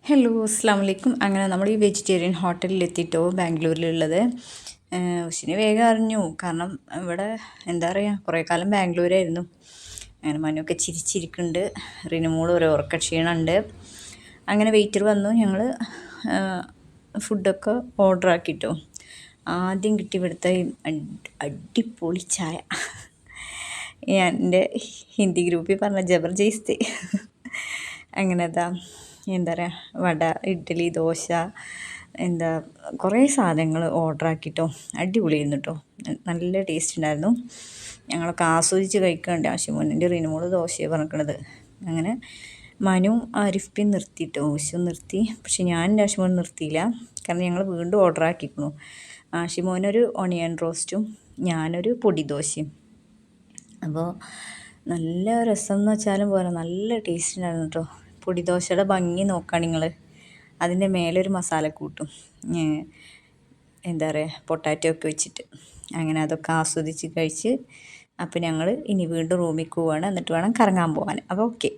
Hello അസ്സാം വലൈക്കും. അങ്ങനെ നമ്മൾ ഈ വെജിറ്റേറിയൻ ഹോട്ടലിലെത്തിയിട്ടോ ബാംഗ്ലൂരിലുള്ളത്. ഉഷിനെ വേഗം അറിഞ്ഞു. കാരണം ഇവിടെ എന്താ പറയുക, കുറേ കാലം ബാംഗ്ലൂരായിരുന്നു. അങ്ങനെ മനുവൊക്കെ ചിരിച്ചിരിക്കുന്നുണ്ട്. റിനുമോൾ ഒരു ഉറക്കക്ഷീണമുണ്ട്. അങ്ങനെ വെയിറ്റർ വന്നു. ഞങ്ങൾ ഫുഡൊക്കെ ഓർഡർ ആക്കിയിട്ടോ. ആദ്യം കിട്ടി ഇവിടുത്തെ അടിപൊളി ചായ. ഞാൻ എൻ്റെ ഹിന്ദി ഗ്രൂപ്പിൽ പറഞ്ഞ ജബർജസ്തി. അങ്ങനെ എന്താ പറയുക, വട, ഇഡ്ഡലി, ദോശ, കുറേ സാധനങ്ങൾ ഓർഡർ ആക്കിയിട്ടോ. അടിപൊളിയായിരുന്നു കേട്ടോ, നല്ല ടേസ്റ്റ് ഉണ്ടായിരുന്നു. ഞങ്ങളൊക്കെ ആസ്വദിച്ച് കഴിക്കാണ്ട്. ആശുമോനിൻ്റെ റിനുമോള് ദോശയാണ് പറഞ്ഞിരിക്കണത്. അങ്ങനെ മനു ആരിഫിൻ നിർത്തിയിട്ടോ, ആവശ്യം നിർത്തി. പക്ഷെ ഞാൻ എൻ്റെ ആശുമോൻ നിർത്തിയില്ല. കാരണം ഞങ്ങൾ വീണ്ടും ഓർഡർ ആക്കിയിരുന്നു. ആശുമോനൊരു ഓണിയൻ റോസ്റ്റും ഞാനൊരു പൊടി ദോശയും. അപ്പോൾ നല്ല രസം എന്ന് വെച്ചാലും പോലെ നല്ല ടേസ്റ്റ് ഉണ്ടായിരുന്നു കേട്ടോ. പൊടിദോശയുടെ ഭംഗി നോക്കുകയാണ് നിങ്ങൾ. അതിൻ്റെ മേലൊരു മസാലക്കൂട്ടും, എന്താ പറയുക, പൊട്ടാറ്റോ ഒക്കെ വെച്ചിട്ട്. അങ്ങനെ അതൊക്കെ ആസ്വദിച്ച് കഴിച്ച് അപ്പോൾ ഞങ്ങൾ ഇനി വീണ്ടും റൂമിൽ പോവുകയാണ്. എന്നിട്ട് വേണം കറങ്ങാൻ പോകാൻ. അപ്പോൾ ഓക്കെ.